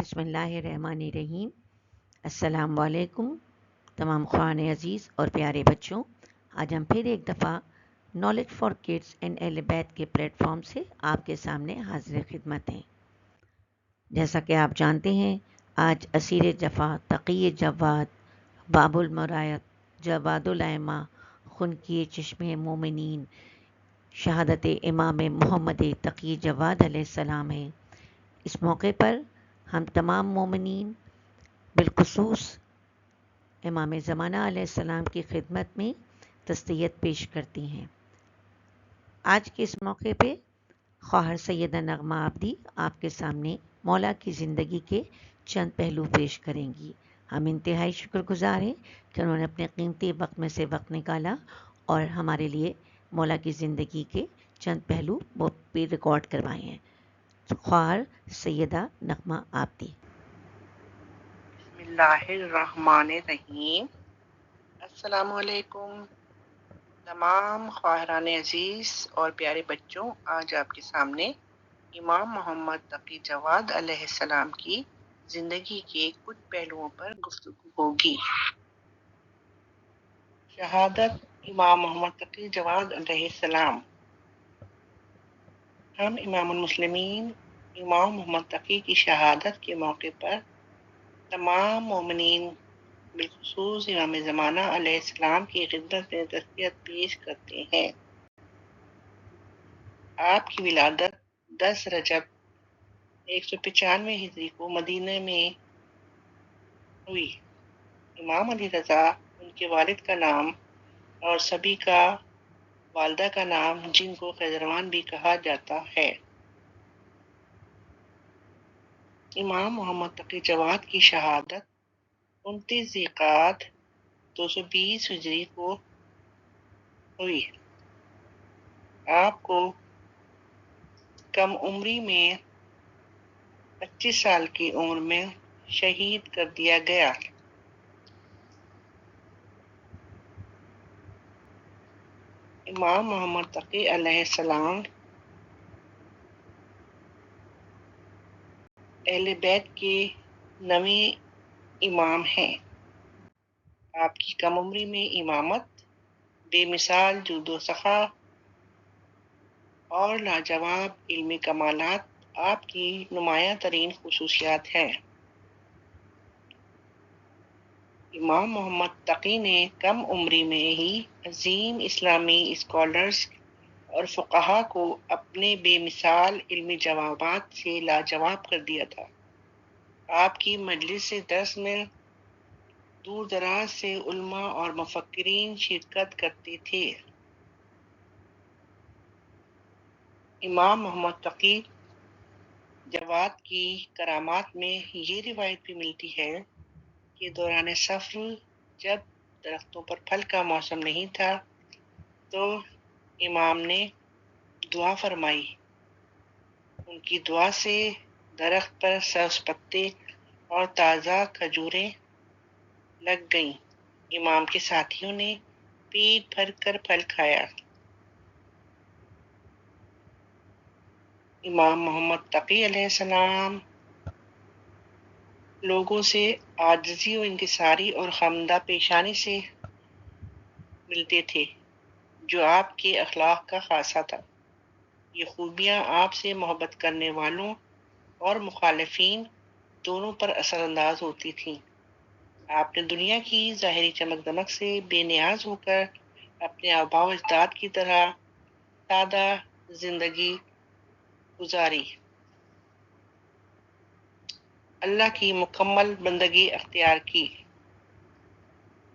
بسم اللہ الرحمن الرحیم۔ السلام علیکم تمام خوان عزیز اور پیارے بچوں، آج ہم پھر ایک دفعہ نالج فار کڈس اینڈ اہل بیت کے پلیٹ فارم سے آپ کے سامنے حاضر خدمت ہیں۔ جیسا کہ آپ جانتے ہیں، آج اسیر جفا، تقی جواد، باب المرایت، جواد الائمہ، خنکی چشم مومنین، شہادت امام محمد تقی جواد علیہ السلام ہے۔ اس موقع پر ہم تمام مومنین بالخصوص امام زمانہ علیہ السلام کی خدمت میں تسلیت پیش کرتی ہیں۔ آج کے اس موقع پہ خواہر سیدہ نغمہ آبدی آپ کے سامنے مولا کی زندگی کے چند پہلو پیش کریں گی۔ ہم انتہائی شکر گزار ہیں کہ انہوں نے اپنے قیمتی وقت میں سے وقت نکالا اور ہمارے لیے مولا کی زندگی کے چند پہلو وہ بھی ریکارڈ کروائے ہیں۔ خواہر سیدہ نغمہ آبدی۔ بسم اللہ الرحمن الرحیم۔ السلام علیکم تمام خواہران عزیز اور پیارے بچوں، آج آپ کے سامنے امام محمد تقی جواد علیہ السلام کی زندگی کے کچھ پہلوؤں پر گفتگو ہوگی۔ شہادت امام محمد تقی جواد علیہ السلام۔ ہم امام المسلمین امام محمد تقی کی شہادت کے موقع پر تمام مومنین بالخصوص امام زمانہ علیہ السلام کی خدمت میں تسلیت پیش کرتے ہیں۔ آپ کی ولادت 10 رجب 195 ہجری کو مدینہ میں ہوئی۔ امام علی رضا ان کے والد کا نام اور سبی کا والدہ کا نام، جن کو خیزروان بھی کہا جاتا ہے۔ امام محمد تقی جواد کی شہادت 29 ذی-القعدہ 220 ہجری کو ہوئی۔ آپ کو کم عمری میں 25 سال کی عمر میں شہید کر دیا گیا۔ امام محمد تقی علیہ السلام اہل بیت کے 9ویں امام ہیں۔ آپ کی کم عمری میں امامت، بے مثال جود و سخا اور لاجواب علمی کمالات آپ کی نمایاں ترین خصوصیات ہیں۔ امام محمد تقی نے کم عمری میں ہی عظیم اسلامی اسکالرز اور فقہا کو اپنے بے مثال علمی جوابات سے لاجواب کر دیا تھا۔ آپ کی مجلس درس میں دور دراز سے علماء اور مفکرین شرکت کرتے تھے۔ امام محمد تقی جواد کی کرامات میں یہ روایت بھی ملتی ہے کہ دوران سفر جب درختوں پر پھل کا موسم نہیں تھا تو امام نے دعا فرمائی۔ ان کی دعا سے درخت پر سبز پتے اور تازہ کھجوریں لگ گئیں۔ امام کے ساتھیوں نے پیٹ بھر کر پھل کھایا۔ امام محمد تقی علیہ السلام لوگوں سے عاجزی و انکساری اور خمدہ پیشانی سے ملتے تھے، جو آپ کے اخلاق کا خاصہ تھا۔ یہ خوبیاں آپ سے محبت کرنے والوں اور مخالفین دونوں پر اثر انداز ہوتی تھیں۔ آپ نے دنیا کی ظاہری چمک دمک سے بے نیاز ہو کر اپنے آباء و اجداد کی طرح سادہ زندگی گزاری، اللہ کی مکمل بندگی اختیار کی۔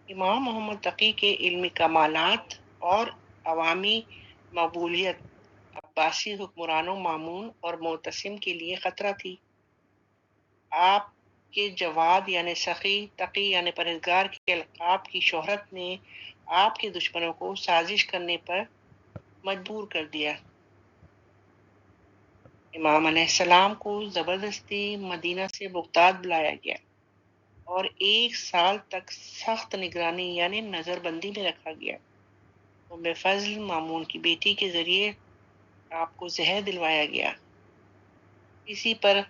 امام محمد تقی کے علمی کمالات اور عوامی مقبولیت عباسی حکمرانوں مامون اور معتصم کے لیے خطرہ تھی۔ آپ کے جواد یعنی سخی، تقی یعنی پرہیزگار کے القاب کی شہرت نے آپ کے دشمنوں کو سازش کرنے پر مجبور کر دیا۔ امام علیہ السلام کو زبردستی مدینہ سے بغداد بلایا گیا اور 1 سال تک سخت نگرانی یعنی نظر بندی میں رکھا گیا۔ ام فضل مامون کی بیٹی کے ذریعے آپ کو زہر دلوایا گیا۔ اسی پر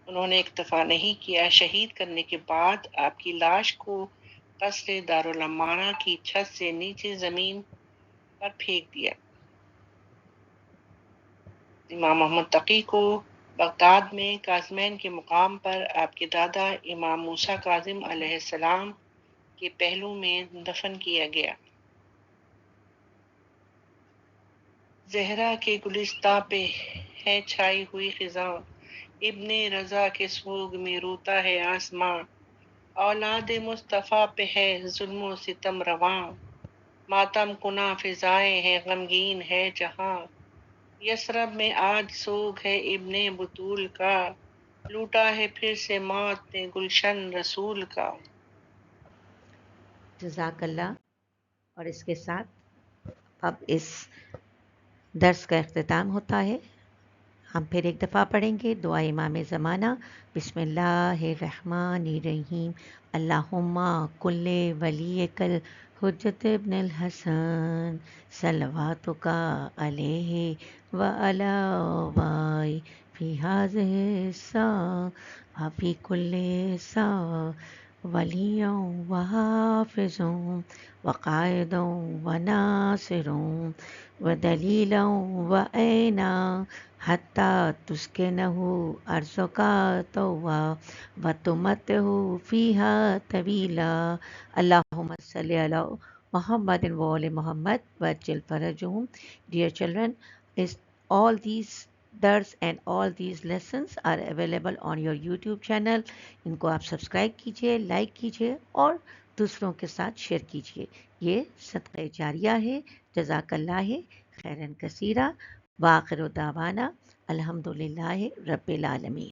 انہوں نے اکتفا نہیں کیا، شہید کرنے کے بعد آپ کی لاش کو قصر دارالامانہ کی چھت سے نیچے زمین پر پھینک دیا۔ امام محمد تقی کو بغداد میں کاظمین کے مقام پر آپ کے دادا امام موسیٰ کاظم علیہ السلام کے پہلو میں دفن کیا گیا۔ زہرا کے گلستاں پہ ہے چھائی ہوئی خزاں، ابن رضا کے سوگ میں روتا ہے آسماں، اولاد مصطفیٰ پہ ہے ظلم و ستم رواں، ماتم کناں فضائیں ہیں غمگین ہے جہاں، یثرب میں آج سوگ ہے ابن بطول کا، لوٹا ہے پھر سے موت نے گلشن رسول کا۔ جزاک اللہ۔ اور اس کے ساتھ اب اس درس کا اختتام ہوتا ہے۔ ہم پھر ایک دفعہ پڑھیں گے دعا امام زمانہ۔ بسم اللہ الرحمن الرحیم۔ اللہم کل ولیک الحجت ابن الحسن صلواتک علیہ وعلی آبائی فی ہذہ الساعة وفی کل ساعة ولیًا وحافظا وقائدا وناصرا ودلیلا وعینا حتی تسکنہ ارضک طوعا وتمتعہ فیہا طویلا۔ اللہم صلی علی Muhammad and وآل Muhammad وعجل فرجهم. Dear children, all these dars and all these lessons are available on your YouTube channel. ان کو آپ سبسکرائب کیجئے، لائک کیجئے اور دوسروں کے ساتھ شیئر کیجئے۔ یہ صدقہ جاریہ ہے۔ جزاک اللہ خیرن کثیرہ۔ وآخر دعوانا الحمدللہ رب العالمین۔